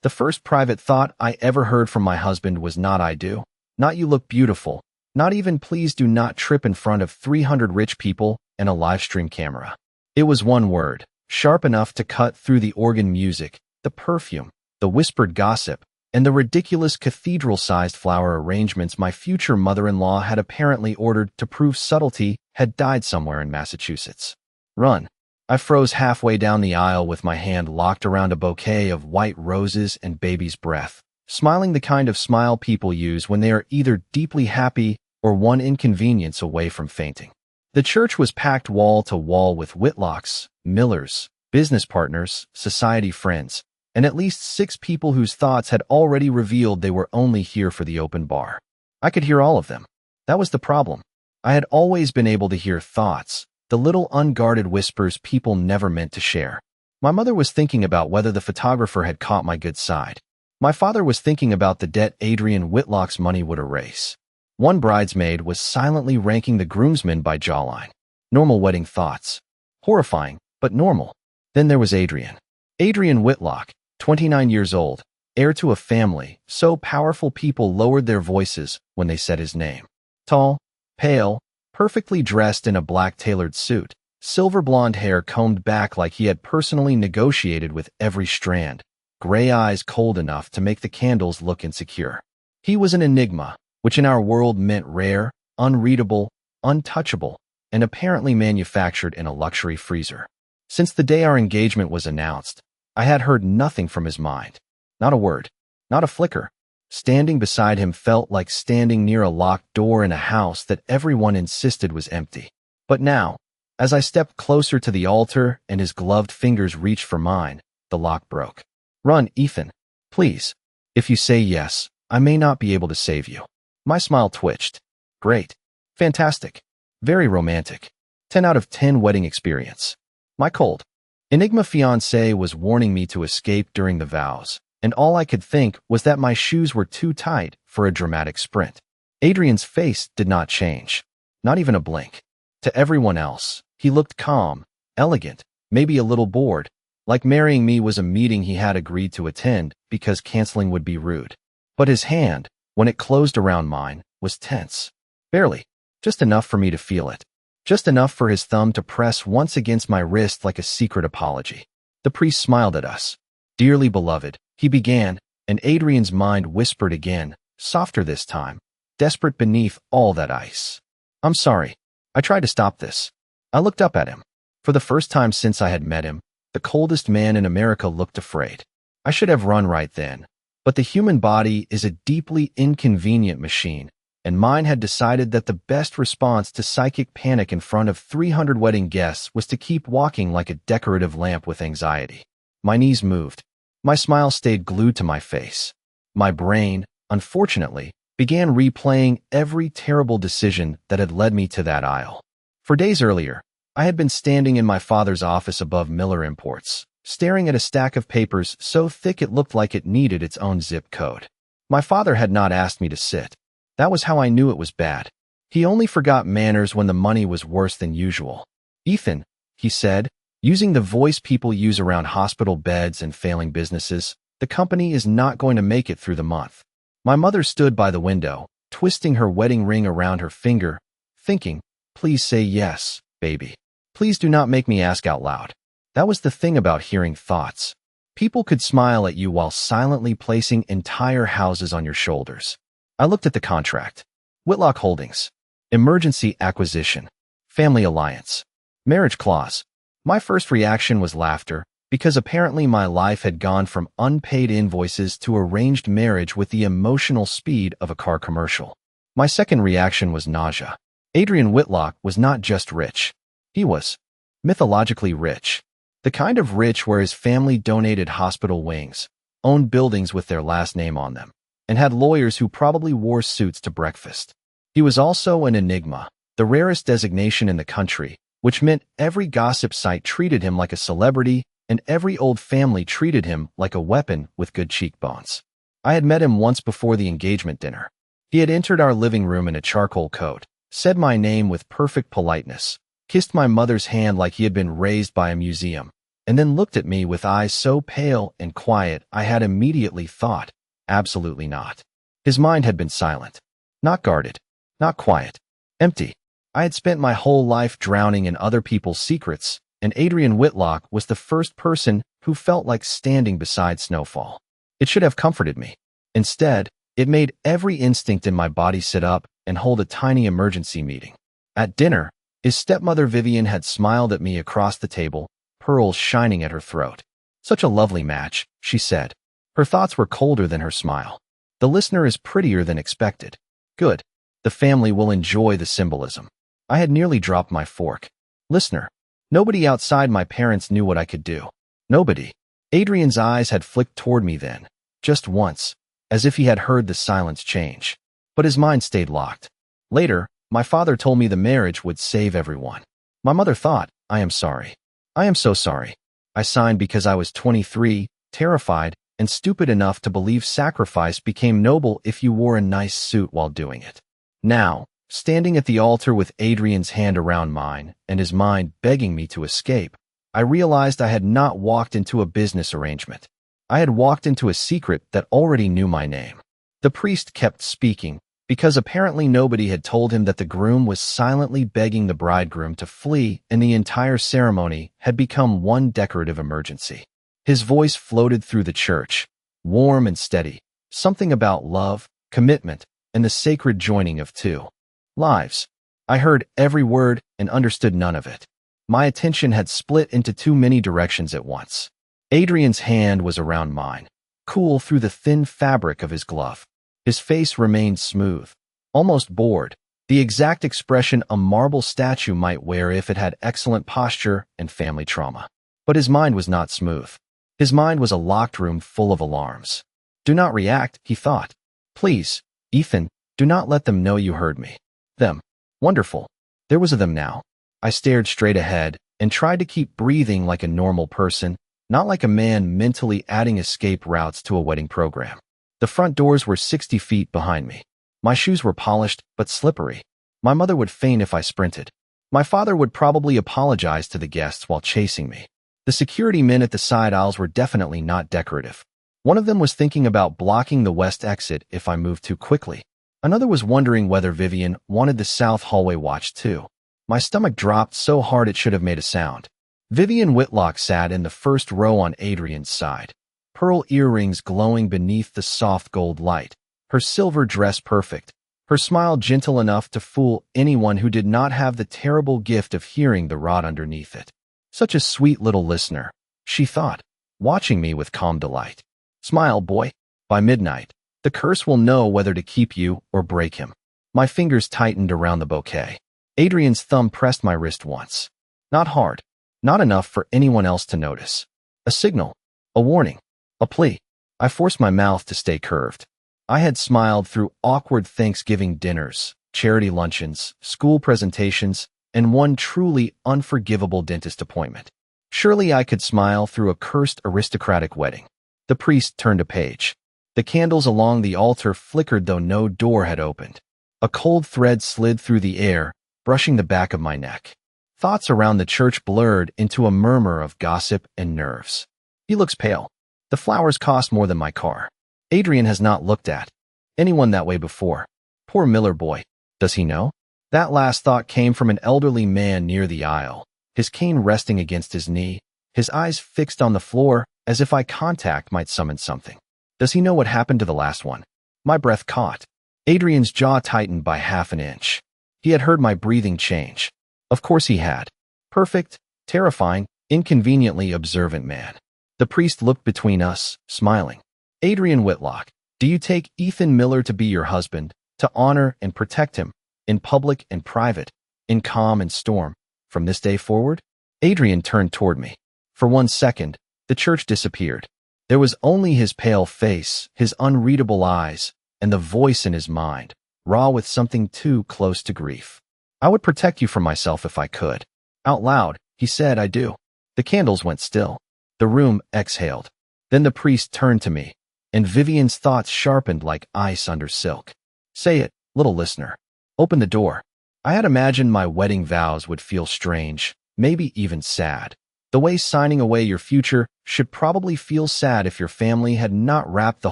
The first private thought I ever heard from my husband was not "I do," not "you look beautiful," not even "please do not trip in front of 300 rich people and a live stream camera." It was one word, sharp enough to cut through the organ music, the perfume, the whispered gossip, and the ridiculous cathedral-sized flower arrangements my future mother-in-law had apparently ordered to prove subtlety had died somewhere in Massachusetts. Run. I froze halfway down the aisle with my hand locked around a bouquet of white roses and baby's breath, smiling the kind of smile people use when they are either deeply happy or one inconvenience away from fainting. The church was packed wall to wall with Whitlocks, Millers, business partners, society friends, and at least 6 people whose thoughts had already revealed they were only here for the open bar. I could hear all of them. That was the problem. I had always been able to hear thoughts, the little unguarded whispers people never meant to share. My mother was thinking about whether the photographer had caught my good side. My father was thinking about the debt Adrian Whitlock's money would erase. One bridesmaid was silently ranking the groomsmen by jawline. Normal wedding thoughts. Horrifying, but normal. Then there was Adrian. Adrian Whitlock, 29 years old, heir to a family, so powerful people lowered their voices when they said his name. Tall, pale, perfectly dressed in a black tailored suit, silver blonde hair combed back like he had personally negotiated with every strand, gray eyes cold enough to make the candles look insecure. He was an enigma, which in our world meant rare, unreadable, untouchable, and apparently manufactured in a luxury freezer. Since the day our engagement was announced, I had heard nothing from his mind. Not a word, not a flicker. Standing beside him felt like standing near a locked door in a house that everyone insisted was empty. But now, as I stepped closer to the altar and his gloved fingers reached for mine, the lock broke. Run, Ethan. Please. If you say yes, I may not be able to save you. My smile twitched. Great. Fantastic. Very romantic. 10 out of 10 wedding experience. My cold Enigma fiancé was warning me to escape during the vows, and all I could think was that my shoes were too tight for a dramatic sprint. Adrian's face did not change. Not even a blink. To everyone else, he looked calm, elegant, maybe a little bored, like marrying me was a meeting he had agreed to attend because canceling would be rude. But his hand, when it closed around mine, was tense. Barely. Just enough for me to feel it. Just enough for his thumb to press once against my wrist like a secret apology. The priest smiled at us. Dearly beloved, he began, and Adrian's mind whispered again, softer this time, desperate beneath all that ice. I'm sorry. I tried to stop this. I looked up at him. For the first time since I had met him, the coldest man in America looked afraid. I should have run right then. But the human body is a deeply inconvenient machine, and mine had decided that the best response to psychic panic in front of 300 wedding guests was to keep walking like a decorative lamp with anxiety. My knees moved. My smile stayed glued to my face. My brain, unfortunately, began replaying every terrible decision that had led me to that aisle. For days earlier, I had been standing in my father's office above Miller Imports, staring at a stack of papers so thick it looked like it needed its own zip code. My father had not asked me to sit. That was how I knew it was bad. He only forgot manners when the money was worse than usual. Ethan, he said, using the voice people use around hospital beds and failing businesses, the company is not going to make it through the month. My mother stood by the window, twisting her wedding ring around her finger, thinking, please say yes, baby. Please do not make me ask out loud. That was the thing about hearing thoughts. People could smile at you while silently placing entire houses on your shoulders. I looked at the contract. Whitlock Holdings. Emergency acquisition. Family alliance. Marriage clause. My first reaction was laughter, because apparently my life had gone from unpaid invoices to arranged marriage with the emotional speed of a car commercial. My second reaction was nausea. Adrian Whitlock was not just rich. He was mythologically rich. The kind of rich where his family donated hospital wings, owned buildings with their last name on them, and had lawyers who probably wore suits to breakfast. He was also an enigma, the rarest designation in the country, which meant every gossip site treated him like a celebrity and every old family treated him like a weapon with good cheekbones. I had met him once before the engagement dinner. He had entered our living room in a charcoal coat, said my name with perfect politeness, kissed my mother's hand like he had been raised by a museum, and then looked at me with eyes so pale and quiet I had immediately thought, absolutely not. His mind had been silent, not guarded, not quiet, empty. I had spent my whole life drowning in other people's secrets, and Adrian Whitlock was the first person who felt like standing beside Snowfall. It should have comforted me. Instead, it made every instinct in my body sit up and hold a tiny emergency meeting. At dinner, his stepmother Vivian had smiled at me across the table, pearls shining at her throat. "Such a lovely match," she said. Her thoughts were colder than her smile. "The listener is prettier than expected. Good. The family will enjoy the symbolism." I had nearly dropped my fork. Listener. Nobody outside my parents knew what I could do. Nobody. Adrian's eyes had flicked toward me then, just once, as if he had heard the silence change. But his mind stayed locked. Later, my father told me the marriage would save everyone. My mother thought, "I am sorry. I am so sorry." I signed because I was 23, terrified, and stupid enough to believe sacrifice became noble if you wore a nice suit while doing it. Now, standing at the altar with Adrian's hand around mine and his mind begging me to escape, I realized I had not walked into a business arrangement. I had walked into a secret that already knew my name. The priest kept speaking, because apparently nobody had told him that the groom was silently begging the bridegroom to flee and the entire ceremony had become one decorative emergency. His voice floated through the church, warm and steady, something about love, commitment, and the sacred joining of two lives. I heard every word and understood none of it. My attention had split into too many directions at once. Adrian's hand was around mine, cool through the thin fabric of his glove. His face remained smooth, almost bored, the exact expression a marble statue might wear if it had excellent posture and family trauma. But his mind was not smooth. His mind was a locked room full of alarms. "Do not react," he thought. "Please, Ethan, do not let them know you heard me." Them. Wonderful. There was a them now. I stared straight ahead and tried to keep breathing like a normal person, not like a man mentally adding escape routes to a wedding program. The front doors were 60 feet behind me. My shoes were polished but slippery. My mother would faint if I sprinted. My father would probably apologize to the guests while chasing me. The security men at the side aisles were definitely not decorative. One of them was thinking about blocking the west exit if I moved too quickly. Another was wondering whether Vivian wanted the south hallway watched too. My stomach dropped so hard it should have made a sound. Vivian Whitlock sat in the first row on Adrian's side, pearl earrings glowing beneath the soft gold light, her silver dress perfect, her smile gentle enough to fool anyone who did not have the terrible gift of hearing the rod underneath it. Such a sweet little listener, she thought, watching me with calm delight. "Smile, boy. By midnight, the curse will know whether to keep you or break him." My fingers tightened around the bouquet. Adrian's thumb pressed my wrist once. Not hard. Not enough for anyone else to notice. A signal. A warning. A plea. I forced my mouth to stay curved. I had smiled through awkward Thanksgiving dinners, charity luncheons, school presentations, and one truly unforgivable dentist appointment. Surely I could smile through a cursed aristocratic wedding. The priest turned a page. The candles along the altar flickered though no door had opened. A cold thread slid through the air, brushing the back of my neck. Thoughts around the church blurred into a murmur of gossip and nerves. "He looks pale. The flowers cost more than my car. Adrian has not looked at anyone that way before. Poor Miller boy. Does he know?" That last thought came from an elderly man near the aisle, his cane resting against his knee, his eyes fixed on the floor as if eye contact might summon something. "Does he know what happened to the last one?" My breath caught. Adrian's jaw tightened by half an inch. He had heard my breathing change. Of course he had. Perfect, terrifying, inconveniently observant man. The priest looked between us, smiling. "Adrian Whitlock, do you take Ethan Miller to be your husband, to honor and protect him, in public and private, in calm and storm, from this day forward?" Adrian turned toward me. For 1 second, the church disappeared. There was only his pale face, his unreadable eyes, and the voice in his mind, raw with something too close to grief. "I would protect you from myself if I could." Out loud, he said, "I do." The candles went still. The room exhaled. Then the priest turned to me, and Vivian's thoughts sharpened like ice under silk. "Say it, little listener. Open the door." I had imagined my wedding vows would feel strange, maybe even sad. The way signing away your future should probably feel sad if your family had not wrapped the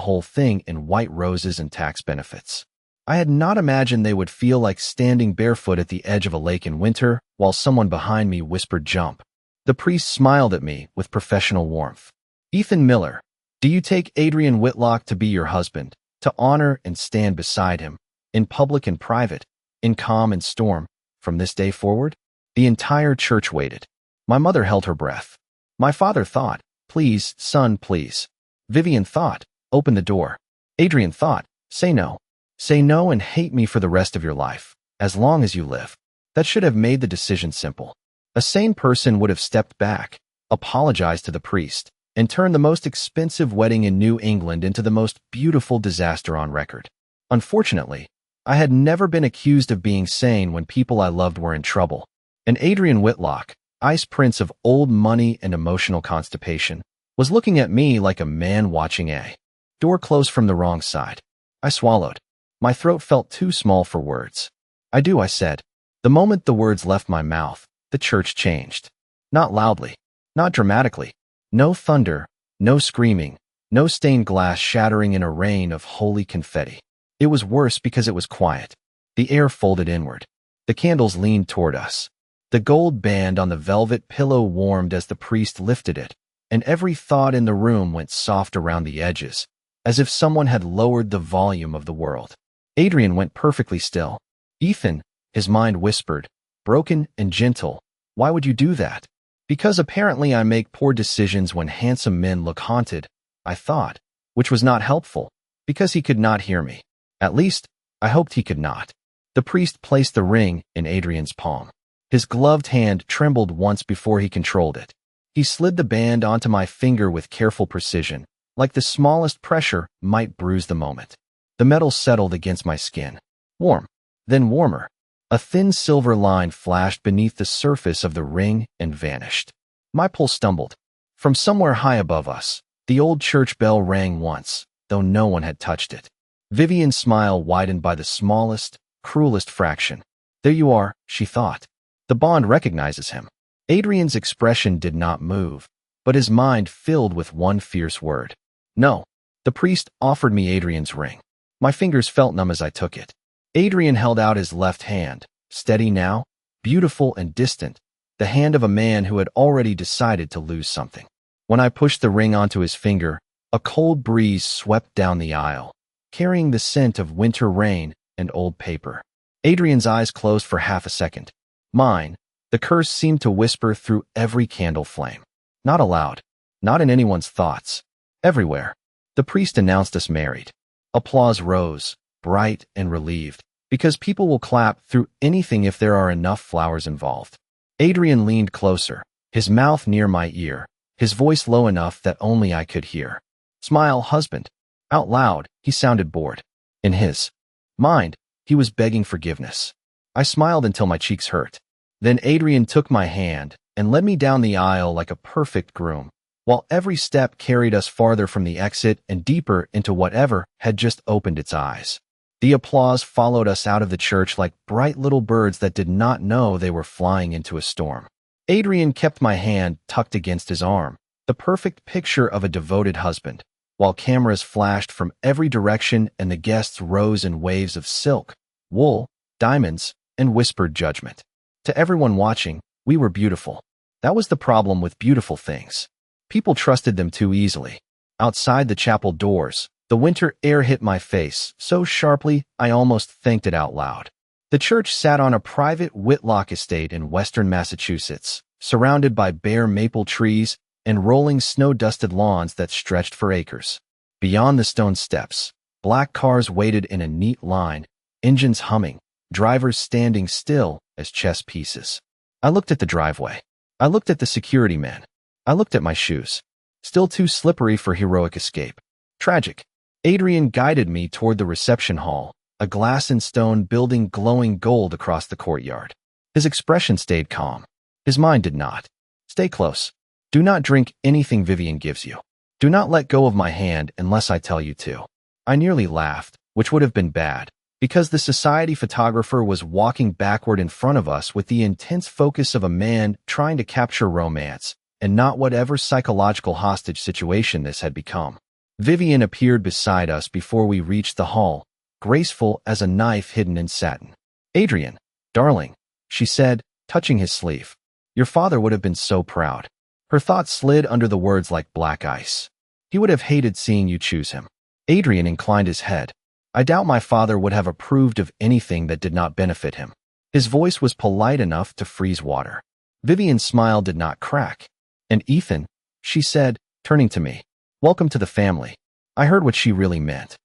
whole thing in white roses and tax benefits. I had not imagined they would feel like standing barefoot at the edge of a lake in winter while someone behind me whispered jump. The priest smiled at me with professional warmth. Ethan Miller, do you take Adrian Whitlock to be your husband, to honor and stand beside him, in public and private, in calm and storm, from this day forward? The entire church waited. My mother held her breath. My father thought, please, son, please. Vivian thought, open the door. Adrian thought, say no. Say no and hate me for the rest of your life, as long as you live. That should have made the decision simple. A sane person would have stepped back, apologized to the priest, and turned the most expensive wedding in New England into the most beautiful disaster on record. Unfortunately, I had never been accused of being sane when people I loved were in trouble. And Adrian Whitlock, ice prince of old money and emotional constipation, was looking at me like a man watching a door close from the wrong side. I swallowed. My throat felt too small for words. I do, I said. The moment the words left my mouth, the church changed. Not loudly, not dramatically. No thunder, no screaming, no stained glass shattering in a rain of holy confetti. It was worse because it was quiet. The air folded inward. The candles leaned toward us. The gold band on the velvet pillow warmed as the priest lifted it, and every thought in the room went soft around the edges, as if someone had lowered the volume of the world. Adrian went perfectly still. Ethan, his mind whispered, broken and gentle, why would you do that? Because apparently I make poor decisions when handsome men look haunted, I thought, which was not helpful, because he could not hear me. At least, I hoped he could not. The priest placed the ring in Adrian's palm. His gloved hand trembled once before he controlled it. He slid the band onto my finger with careful precision, like the smallest pressure might bruise the moment. The metal settled against my skin. Warm, then warmer. A thin silver line flashed beneath the surface of the ring and vanished. My pulse stumbled. From somewhere high above us, the old church bell rang once, though no one had touched it. Vivian's smile widened by the smallest, cruelest fraction. There you are, she thought. The bond recognizes him. Adrian's expression did not move, but his mind filled with one fierce word. No. The priest offered me Adrian's ring. My fingers felt numb as I took it. Adrian held out his left hand, steady now, beautiful and distant, the hand of a man who had already decided to lose something. When I pushed the ring onto his finger, a cold breeze swept down the aisle, carrying the scent of winter rain and old paper. Adrian's eyes closed for half a second. Mine, the curse seemed to whisper through every candle flame. Not aloud, not in anyone's thoughts. Everywhere. The priest announced us married. Applause rose, bright and relieved, because people will clap through anything if there are enough flowers involved. Adrian leaned closer, his mouth near my ear, his voice low enough that only I could hear. Smile, husband. Out loud, he sounded bored. In his mind, he was begging forgiveness. I smiled until my cheeks hurt. Then Adrian took my hand and led me down the aisle like a perfect groom, while every step carried us farther from the exit and deeper into whatever had just opened its eyes. The applause followed us out of the church like bright little birds that did not know they were flying into a storm. Adrian kept my hand tucked against his arm, the perfect picture of a devoted husband, while cameras flashed from every direction and the guests rose in waves of silk, wool, diamonds, and whispered judgment. To everyone watching, we were beautiful. That was the problem with beautiful things. People trusted them too easily. Outside the chapel doors, the winter air hit my face so sharply I almost thanked it out loud. The church sat on a private Whitlock estate in western Massachusetts, surrounded by bare maple trees and rolling snow-dusted lawns that stretched for acres. Beyond the stone steps, black cars waited in a neat line, engines humming, drivers standing still as chess pieces. I looked at the driveway. I looked at the security men. I looked at my shoes, still too slippery for heroic escape. Tragic. Adrian guided me toward the reception hall, a glass and stone building glowing gold across the courtyard. His expression stayed calm. His mind did not. Stay close. Do not drink anything Vivian gives you. Do not let go of my hand unless I tell you to. I nearly laughed, which would have been bad, because the society photographer was walking backward in front of us with the intense focus of a man trying to capture romance, and not whatever psychological hostage situation this had become. Vivian appeared beside us before we reached the hall, graceful as a knife hidden in satin. "Adrian, darling," she said, touching his sleeve. "Your father would have been so proud." Her thoughts slid under the words like black ice. "He would have hated seeing you choose him." Adrian inclined his head. "I doubt my father would have approved of anything that did not benefit him." His voice was polite enough to freeze water. Vivian's smile did not crack. "And Ethan," she said, turning to me. "Welcome to the family." I heard what she really meant.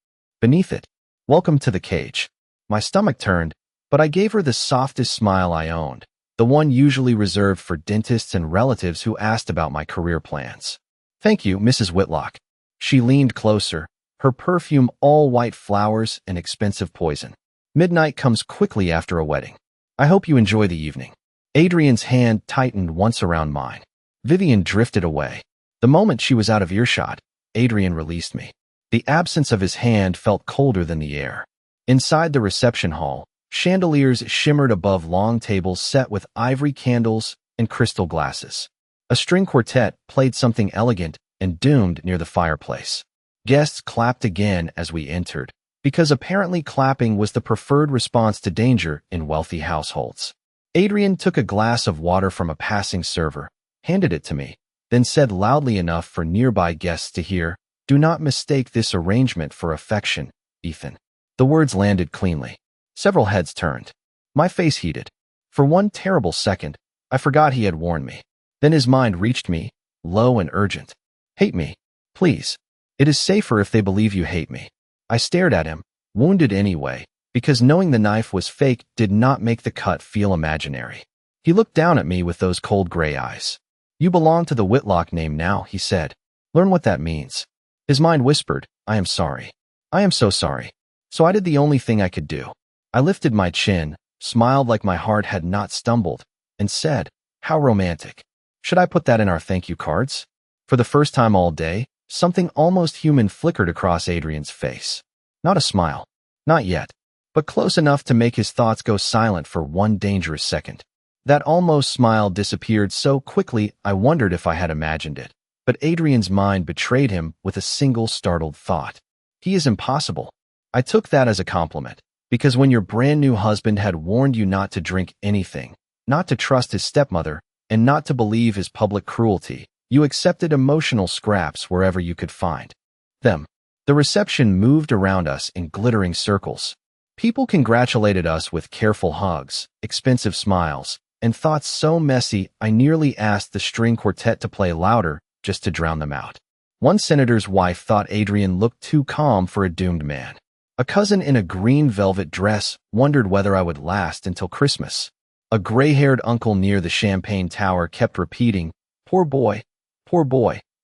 Beneath it, "Welcome to the cage." My stomach turned, but I gave her the softest smile I owned, the one usually reserved for dentists and relatives who asked about my career plans. "Thank you, Mrs. Whitlock." She leaned closer, her perfume all white flowers and expensive poison. "Midnight comes quickly after a wedding. I hope you enjoy the evening." Adrian's hand tightened once around mine. Vivian drifted away. The moment she was out of earshot, Adrian released me. The absence of his hand felt colder than the air. Inside the reception hall, chandeliers shimmered above long tables set with ivory candles and crystal glasses. A string quartet played something elegant and doomed near the fireplace. Guests clapped again as we entered, because apparently clapping was the preferred response to danger in wealthy households. Adrian took a glass of water from a passing server, handed it to me, then said loudly enough for nearby guests to hear, "Do not mistake this arrangement for affection, Ethan." The words landed cleanly. Several heads turned. My face heated. For one terrible second, I forgot he had warned me. Then his mind reached me, low and urgent. "Hate me, please. It is safer if they believe you hate me." I stared at him, wounded anyway, because knowing the knife was fake did not make the cut feel imaginary. He looked down at me with those cold gray eyes. "You belong to the Whitlock name now," he said. "Learn what that means." His mind whispered, "I am sorry. I am so sorry." So I did the only thing I could do. I lifted my chin, smiled like my heart had not stumbled, and said, "How romantic. Should I put that in our thank you cards?" For the first time all day, something almost human flickered across Adrian's face. Not a smile. Not yet. But close enough to make his thoughts go silent for one dangerous second. That almost smile disappeared so quickly I wondered if I had imagined it. But Adrian's mind betrayed him with a single startled thought. "He is impossible." I took that as a compliment, because when your brand new husband had warned you not to drink anything, not to trust his stepmother, and not to believe his public cruelty, you accepted emotional scraps wherever you could find them. The reception moved around us in glittering circles. People congratulated us with careful hugs, expensive smiles, and thoughts so messy I nearly asked the string quartet to play louder just to drown them out. One senator's wife thought Adrian looked too calm for a doomed man. A cousin in a green velvet dress wondered whether I would last until Christmas. A gray-haired uncle near the champagne tower kept repeating, poor boy,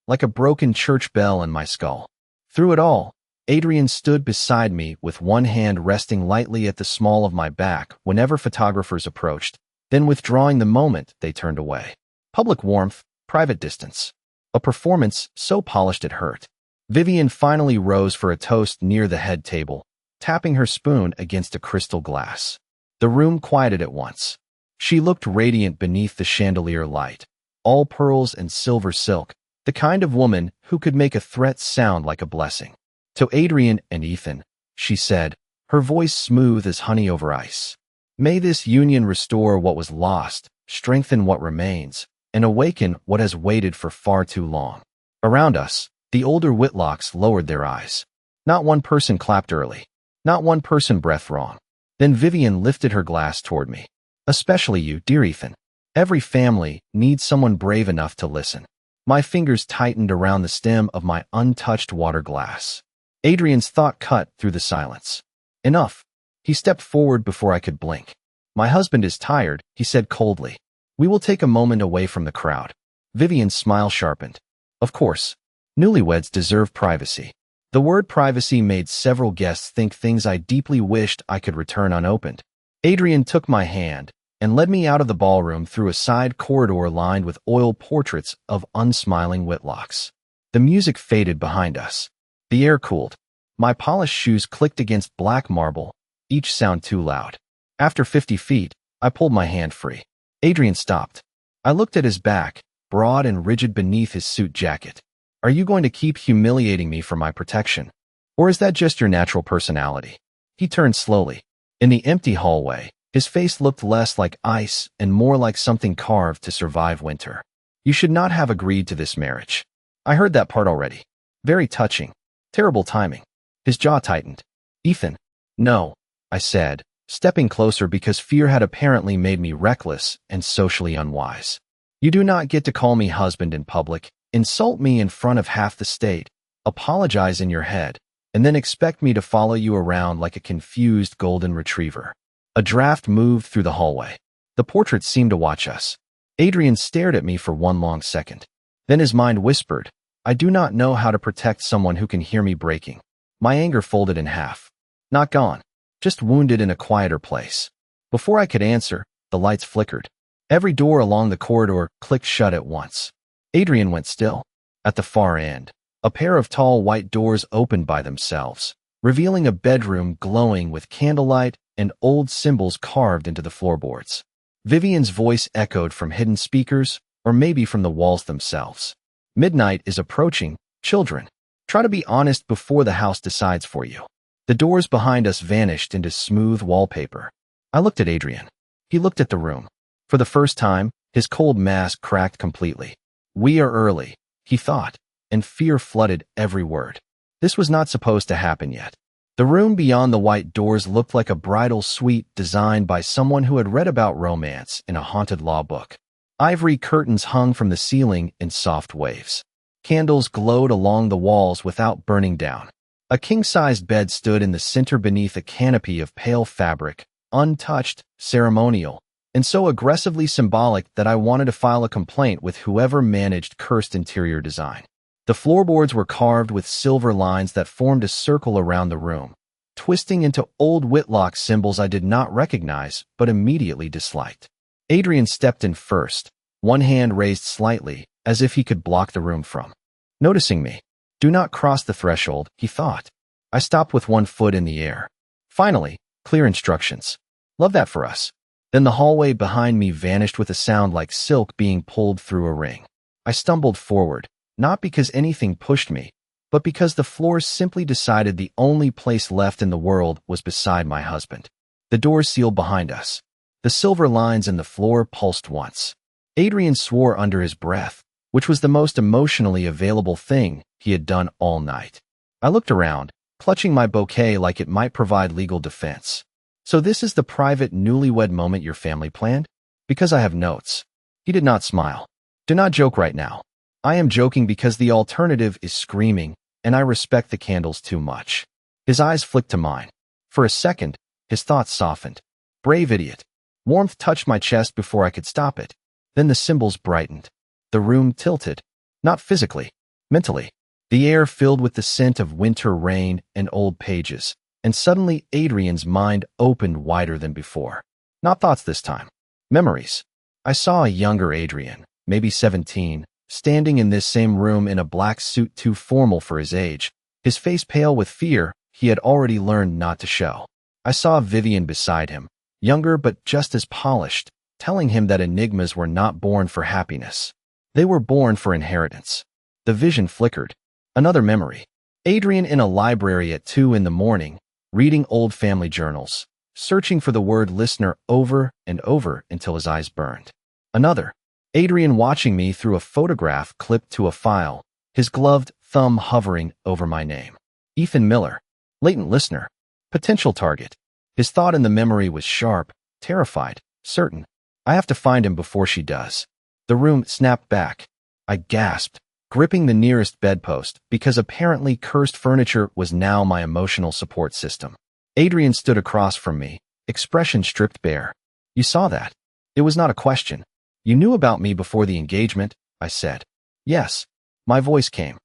like a broken church bell in my skull." Through it all, Adrian stood beside me with one hand resting lightly at the small of my back whenever photographers approached, then withdrawing the moment they turned away. Public warmth, private distance. A performance so polished it hurt. Vivian finally rose for a toast near the head table, tapping her spoon against a crystal glass. The room quieted at once. She looked radiant beneath the chandelier light, all pearls and silver silk, the kind of woman who could make a threat sound like a blessing. "To Adrian and Ethan," she said, her voice smooth as honey over ice. "May this union restore what was lost, strengthen what remains, and awaken what has waited for far too long." Around us, the older Whitlocks lowered their eyes. Not one person clapped early. Not one person breathed wrong. Then Vivian lifted her glass toward me. "Especially you, dear Ethan. Every family needs someone brave enough to listen." My fingers tightened around the stem of my untouched water glass. Adrian's thought cut through the silence. "Enough." He stepped forward before I could blink. "My husband is tired," he said coldly. "We will take a moment away from the crowd." Vivian's smile sharpened. "Of course. Newlyweds deserve privacy." The word privacy made several guests think things I deeply wished I could return unopened. Adrian took my hand and led me out of the ballroom through a side corridor lined with oil portraits of unsmiling Whitlocks. The music faded behind us. The air cooled. My polished shoes clicked against black marble, each sound too loud. After 50 feet, I pulled my hand free. Adrian stopped. I looked at his back, broad and rigid beneath his suit jacket. Are you going to keep humiliating me for my protection? Or is that just your natural personality? He turned slowly. In the empty hallway, his face looked less like ice and more like something carved to survive winter. You should not have agreed to this marriage. I heard that part already. Very touching. Terrible timing. His jaw tightened. Ethan. No, I said, stepping closer because fear had apparently made me reckless and socially unwise. You do not get to call me husband in public, insult me in front of half the state, apologize in your head, and then expect me to follow you around like a confused golden retriever. A draft moved through the hallway. The portrait seemed to watch us. Adrian stared at me for one long second. Then his mind whispered, I do not know how to protect someone who can hear me breaking. My anger folded in half. Not gone, just wounded in a quieter place. Before I could answer, the lights flickered. Every door along the corridor clicked shut at once. Adrian went still. At the far end, a pair of tall white doors opened by themselves, revealing a bedroom glowing with candlelight and old symbols carved into the floorboards. Vivian's voice echoed from hidden speakers, or maybe from the walls themselves. Midnight is approaching, children. Try to be honest before the house decides for you. The doors behind us vanished into smooth wallpaper. I looked at Adrian. He looked at the room. For the first time, his cold mask cracked completely. We are early, he thought, and fear flooded every word. This was not supposed to happen yet. The room beyond the white doors looked like a bridal suite designed by someone who had read about romance in a haunted law book. Ivory curtains hung from the ceiling in soft waves. Candles glowed along the walls without burning down. A king-sized bed stood in the center beneath a canopy of pale fabric, untouched, ceremonial, and so aggressively symbolic that I wanted to file a complaint with whoever managed cursed interior design. The floorboards were carved with silver lines that formed a circle around the room, twisting into old Whitlock symbols I did not recognize but immediately disliked. Adrian stepped in first, one hand raised slightly, as if he could block the room from noticing me. Do not cross the threshold, he thought. I stopped with one foot in the air. Finally, clear instructions. Love that for us. Then the hallway behind me vanished with a sound like silk being pulled through a ring. I stumbled forward, not because anything pushed me, but because the floor simply decided the only place left in the world was beside my husband. The door sealed behind us. The silver lines in the floor pulsed once. Adrian swore under his breath, which was the most emotionally available thing he had done all night. I looked around, clutching my bouquet like it might provide legal defense. So this is the private newlywed moment your family planned? Because I have notes. He did not smile. Do not joke right now. I am joking because the alternative is screaming, and I respect the candles too much. His eyes flicked to mine. For a second, his thoughts softened. Brave idiot. Warmth touched my chest before I could stop it. Then the symbols brightened. The room tilted. Not physically, mentally. The air filled with the scent of winter rain and old pages, and suddenly Adrian's mind opened wider than before. Not thoughts this time. Memories. I saw a younger Adrian, maybe 17, standing in this same room in a black suit too formal for his age, his face pale with fear he had already learned not to show. I saw Vivian beside him, younger but just as polished, telling him that enigmas were not born for happiness. They were born for inheritance. The vision flickered. Another memory. Adrian in a library at 2 in the morning, reading old family journals, searching for the word listener over and over until his eyes burned. Another. Adrian watching me through a photograph clipped to a file, his gloved thumb hovering over my name. Ethan Miller. Latent listener. Potential target. His thought in the memory was sharp, terrified, certain. I have to find him before she does. The room snapped back. I gasped, gripping the nearest bedpost, because apparently cursed furniture was now my emotional support system. Adrian stood across from me, expression stripped bare. You saw that. It was not a question. You knew about me before the engagement, I said. Yes. My voice came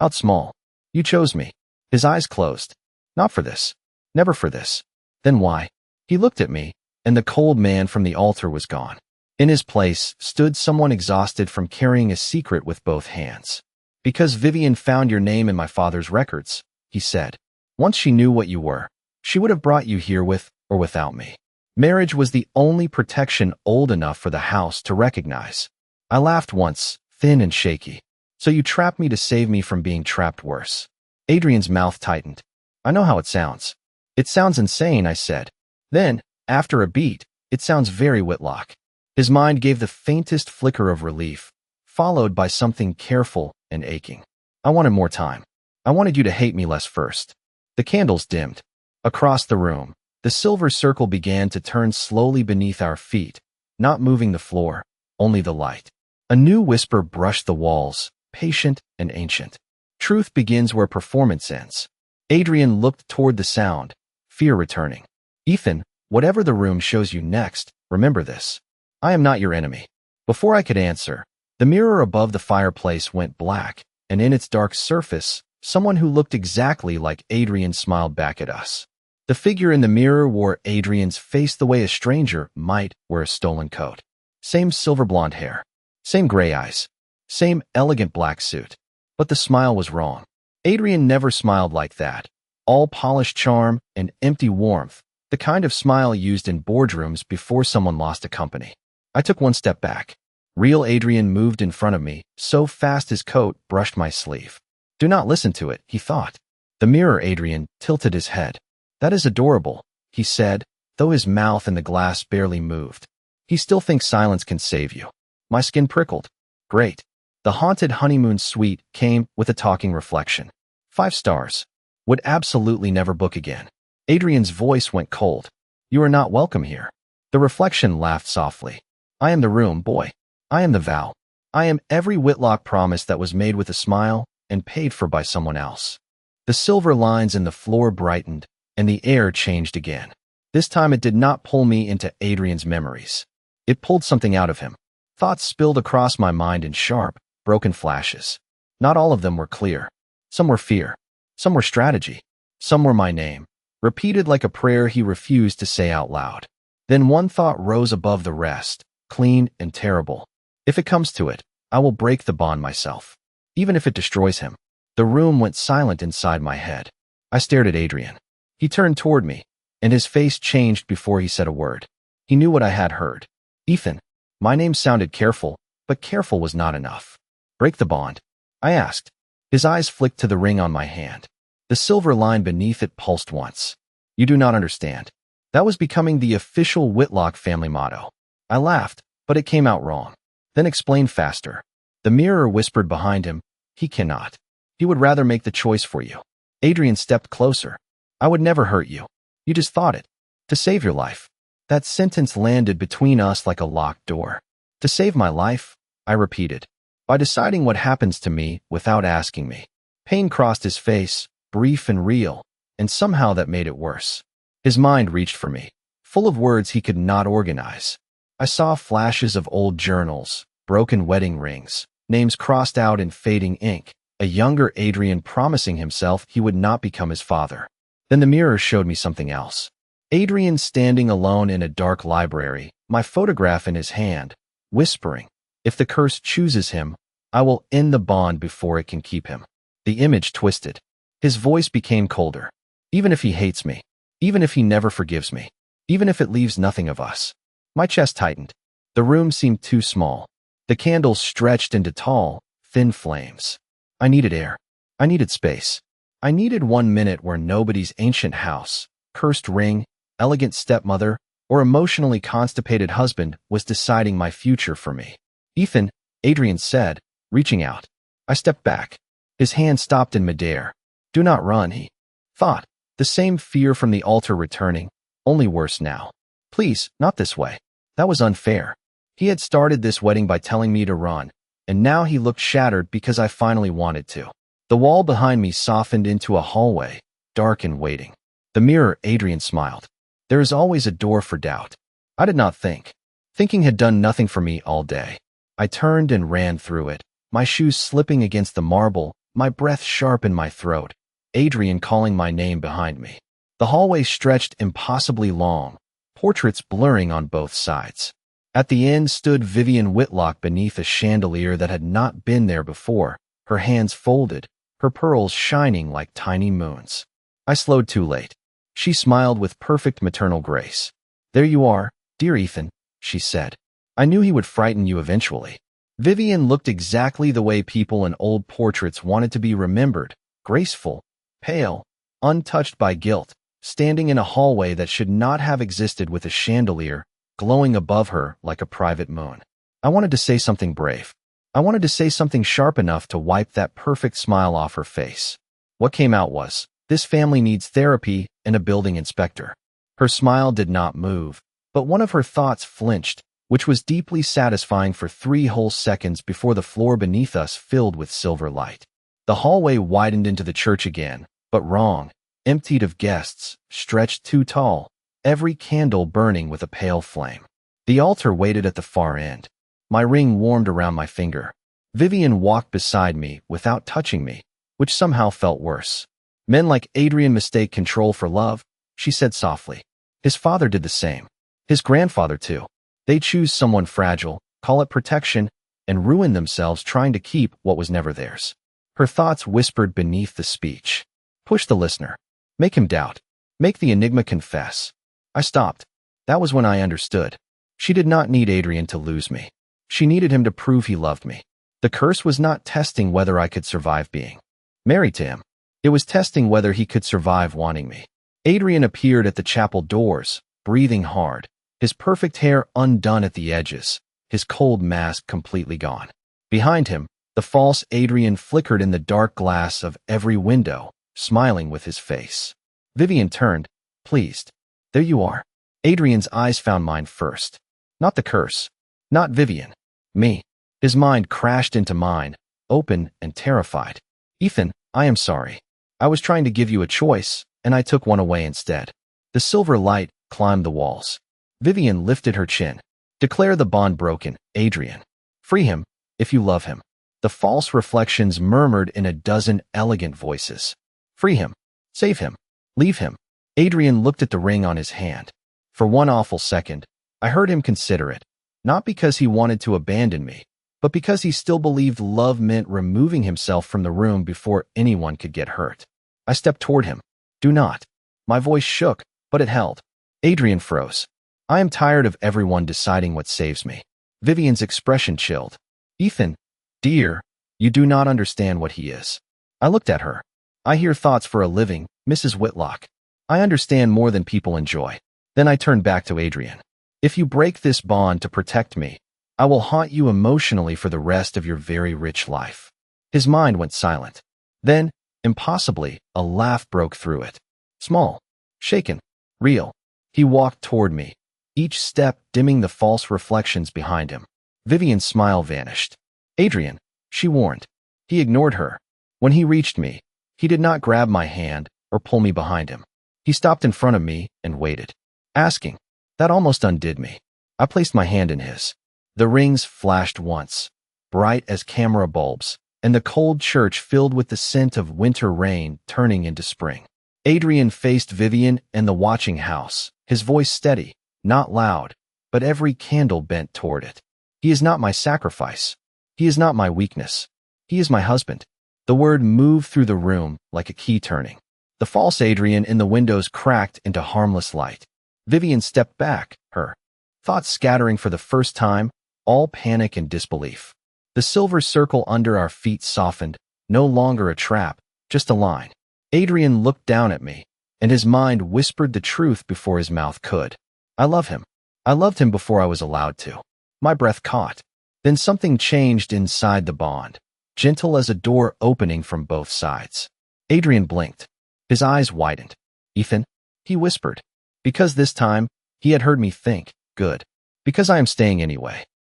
out small. You chose me. His eyes closed. Not for this. Never for this. Then why? He looked at me, and the cold man from the altar was gone. In his place stood someone exhausted from carrying a secret with both hands. Because Vivian found your name in my father's records, he said. Once she knew what you were, she would have brought you here with or without me. Marriage was the only protection old enough for the house to recognize. I laughed once, thin and shaky. So you trapped me to save me from being trapped worse. Adrian's mouth tightened. I know how it sounds. It sounds insane, I said. Then, after a beat, it sounds very Whitlock. His mind gave the faintest flicker of relief, followed by something careful and aching. I wanted more time. I wanted you to hate me less first. The candles dimmed. Across the room, the silver circle began to turn slowly beneath our feet, not moving the floor, only the light. A new whisper brushed the walls, patient and ancient. Truth begins where performance ends. Adrian looked toward the sound, fear returning. Ethan, whatever the room shows you next, remember this. I am not your enemy. Before I could answer, the mirror above the fireplace went black, and in its dark surface, someone who looked exactly like Adrian smiled back at us. The figure in the mirror wore Adrian's face the way a stranger might wear a stolen coat. Same silver blonde hair, same gray eyes, same elegant black suit. But the smile was wrong. Adrian never smiled like that. All polished charm and empty warmth, the kind of smile used in boardrooms before someone lost a company. I took one step back. Real Adrian moved in front of me, so fast his coat brushed my sleeve. Do not listen to it, he thought. The mirror Adrian tilted his head. That is adorable, he said, though his mouth and the glass barely moved. He still thinks silence can save you. My skin prickled. Great. The haunted honeymoon suite came with a talking reflection. 5 stars. Would absolutely never book again. Adrian's voice went cold. You are not welcome here. The reflection laughed softly. I am the room, boy. I am the vow. I am every Whitlock promise that was made with a smile and paid for by someone else. The silver lines in the floor brightened, and the air changed again. This time it did not pull me into Adrian's memories. It pulled something out of him. Thoughts spilled across my mind in sharp, broken flashes. Not all of them were clear. Some were fear. Some were strategy. Some were my name, repeated like a prayer he refused to say out loud. Then one thought rose above the rest, clean and terrible. If it comes to it, I will break the bond myself, even if it destroys him. The room went silent inside my head. I stared at Adrian. He turned toward me, and his face changed before he said a word. He knew what I had heard. Ethan. My name sounded careful, but careful was not enough. Break the bond? I asked. His eyes flicked to the ring on my hand. The silver line beneath it pulsed once. You do not understand. That was becoming the official Whitlock family motto. I laughed, but it came out wrong. Then explained faster. The mirror whispered behind him, he cannot. He would rather make the choice for you. Adrian stepped closer. I would never hurt you. You just thought it. To save your life. That sentence landed between us like a locked door. To save my life, I repeated. By deciding what happens to me without asking me. Pain crossed his face, brief and real, and somehow that made it worse. His mind reached for me, full of words he could not organize. I saw flashes of old journals, broken wedding rings, names crossed out in fading ink, a younger Adrian promising himself he would not become his father. Then the mirror showed me something else. Adrian standing alone in a dark library, my photograph in his hand, whispering, if the curse chooses him, I will end the bond before it can keep him. The image twisted. His voice became colder. Even if he hates me, even if he never forgives me, even if it leaves nothing of us. My chest tightened. The room seemed too small. The candles stretched into tall, thin flames. I needed air. I needed space. I needed 1 minute where nobody's ancient house, cursed ring, elegant stepmother, or emotionally constipated husband was deciding my future for me. Ethan, Adrian said, reaching out. I stepped back. His hand stopped in midair. Do not run, he thought. The same fear from the altar returning, only worse now. Please, not this way. That was unfair. He had started this wedding by telling me to run, and now he looked shattered because I finally wanted to. The wall behind me softened into a hallway, dark and waiting. The mirror, Adrian smiled. There is always a door for doubt. I did not think. Thinking had done nothing for me all day. I turned and ran through it, my shoes slipping against the marble, my breath sharp in my throat, Adrian calling my name behind me. The hallway stretched impossibly long, portraits blurring on both sides. At the end stood Vivian Whitlock beneath a chandelier that had not been there before, her hands folded, her pearls shining like tiny moons. I slowed too late. She smiled with perfect maternal grace. There you are, dear Ethan, she said. I knew he would frighten you eventually. Vivian looked exactly the way people in old portraits wanted to be remembered, graceful, pale, untouched by guilt, standing in a hallway that should not have existed with a chandelier glowing above her like a private moon. I wanted to say something brave. I wanted to say something sharp enough to wipe that perfect smile off her face. What came out was, "This family needs therapy and a building inspector." Her smile did not move, but one of her thoughts flinched, which was deeply satisfying for 3 whole seconds before the floor beneath us filled with silver light. The hallway widened into the church again, but wrong, emptied of guests, stretched too tall, every candle burning with a pale flame. The altar waited at the far end. My ring warmed around my finger. Vivian walked beside me without touching me, which somehow felt worse. "Men like Adrian mistake control for love," she said softly. "His father did the same. His grandfather too. They choose someone fragile, call it protection, and ruin themselves trying to keep what was never theirs." Her thoughts whispered beneath the speech. "Push the listener. Make him doubt. Make the Enigma confess." I stopped. That was when I understood. She did not need Adrian to lose me. She needed him to prove he loved me. The curse was not testing whether I could survive being married to him. It was testing whether he could survive wanting me. Adrian appeared at the chapel doors, breathing hard, his perfect hair undone at the edges, his cold mask completely gone. Behind him, the false Adrian flickered in the dark glass of every window, smiling with his face. Vivian turned, pleased. "There you are." Adrian's eyes found mine first. Not the curse. Not Vivian. Me. His mind crashed into mine, open and terrified. "Ethan, I am sorry. I was trying to give you a choice, and I took one away instead." The silver light climbed the walls. Vivian lifted her chin. "Declare the bond broken, Adrian. Free him, if you love him." The false reflections murmured in a dozen elegant voices. "Free him. Save him. Leave him." Adrian looked at the ring on his hand. For one awful second, I heard him consider it, not because he wanted to abandon me, but because he still believed love meant removing himself from the room before anyone could get hurt. I stepped toward him. "Do not." My voice shook, but it held. Adrian froze. "I am tired of everyone deciding what saves me." Vivian's expression chilled. "Ethan, dear, you do not understand what he is." I looked at her. "I hear thoughts for a living, Mrs. Whitlock. I understand more than people enjoy." Then I turned back to Adrian. "If you break this bond to protect me, I will haunt you emotionally for the rest of your very rich life." His mind went silent. Then, impossibly, a laugh broke through it. Small, shaken, real. He walked toward me, each step dimming the false reflections behind him. Vivian's smile vanished. "Adrian," she warned. He ignored her. When he reached me, he did not grab my hand or pull me behind him. He stopped in front of me and waited, asking. That almost undid me. I placed my hand in his. The rings flashed once, bright as camera bulbs, and the cold church filled with the scent of winter rain turning into spring. Adrian faced Vivian and the watching house, his voice steady, not loud, but every candle bent toward it. "He is not my sacrifice. He is not my weakness. He is my husband." The word moved through the room like a key turning. The false Adrian in the windows cracked into harmless light. Vivian stepped back, her thoughts scattering for the first time, all panic and disbelief. The silver circle under our feet softened, no longer a trap, just a line. Adrian looked down at me, and his mind whispered the truth before his mouth could. "I love him. I loved him before I was allowed to." My breath caught. Then something changed inside the bond, gentle as a door opening from both sides. Adrian blinked. His eyes widened. "Ethan," he whispered. Because this time, he had heard me think, "Good. Because I am staying anyway."